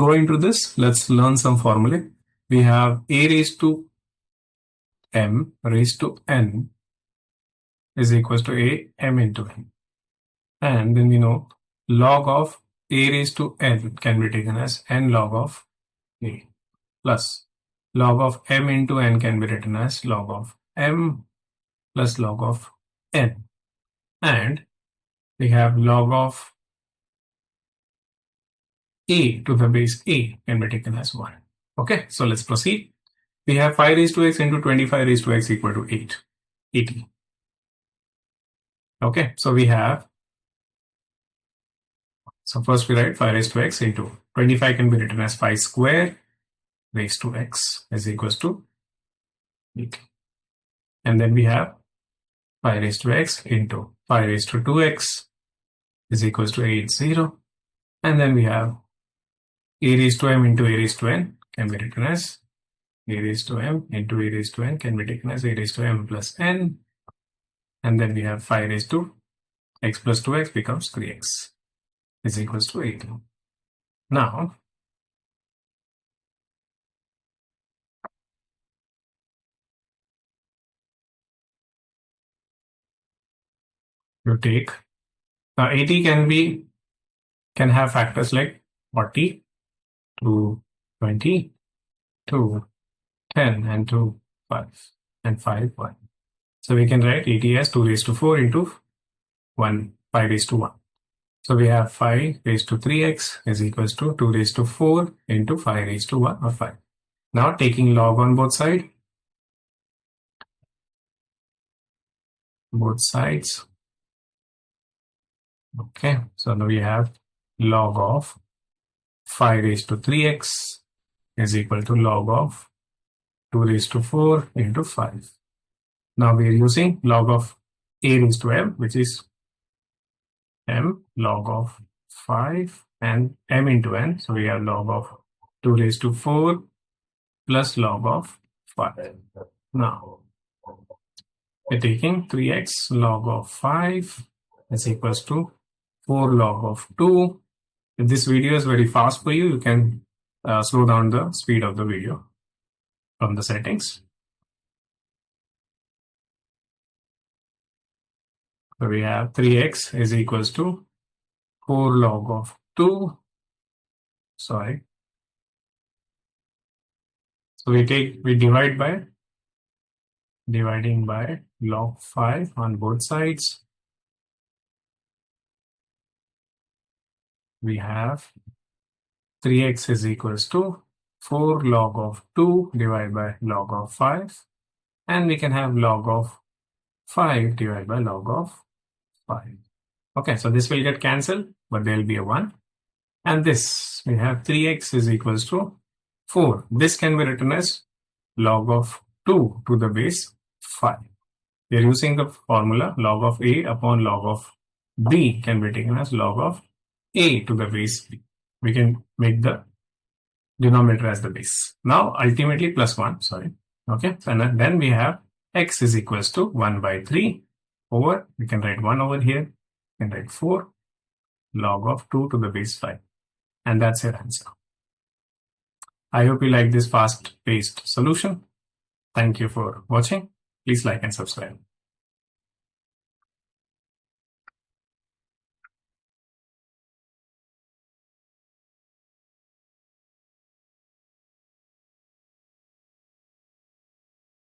go into this, let's learn some formulae. We have a raised to m raised to n is equals to a m into n. And then we know log of a raised to n can be taken as n log of a plus log of m into n can be written as log of m plus log of n. And we have log of a to the base a can be taken as 1. Okay, so let's proceed. We have 5 raised to x into 25 raised to x equal to 80. Okay, so we have, so first we write 5 raised to x into 25 can be written as 5 square raised to x is equals to 80. And then we have 5 raised to x into 5 raised to 2x is equals to 80. And then we have a raised to m into a raised to n can be written as a raised to m into a raised to n can be taken as a raised to m plus n. And then we have 5 raised to x plus 2x becomes 3x is equals to 80. Now, you take, now 80 can have factors like 40, 2, 20, 2, 10, and 2, 5, and 5, 1. So we can write 80 as 2 raised to 4 into 1, 5 raised to 1. So we have 5 raised to 3x is equals to 2 raised to 4 into 5 raised to 1 or 5. Now taking log on both sides. Okay, so now we have log of 5 raised to 3x is equal to log of 2 raised to 4 into 5. Now we are using log of a raised to m, which is m log of 5 and m into n. So we have log of 2 raised to 4 plus log of 5. Now we're taking 3x log of 5 is equals to 4 log of 2. If this video is very fast for you, you can slow down the speed of the video from the settings. So we have 3x is equals to 4 log of 2. Sorry. So we divide by dividing by log 5 on both sides. We have 3x is equals to 4 log of 2 divided by log of 5. And we can have log of 5 divided by log of 5. Okay, so this will get cancelled, but there will be a 1. And this, we have 3x is equals to 4. This can be written as log of 2 to the base 5. We are using the formula log of a upon log of b can be taken as log of a to the base b. We can make the denominator as the base. Now, ultimately plus 1, sorry. Okay, and then we have x is equals to 1 by 3 over, we can write 1 over here, we can write 4 log of 2 to the base 5. And that's your answer. I hope you like this fast-paced solution. Thank you for watching. Please like and subscribe.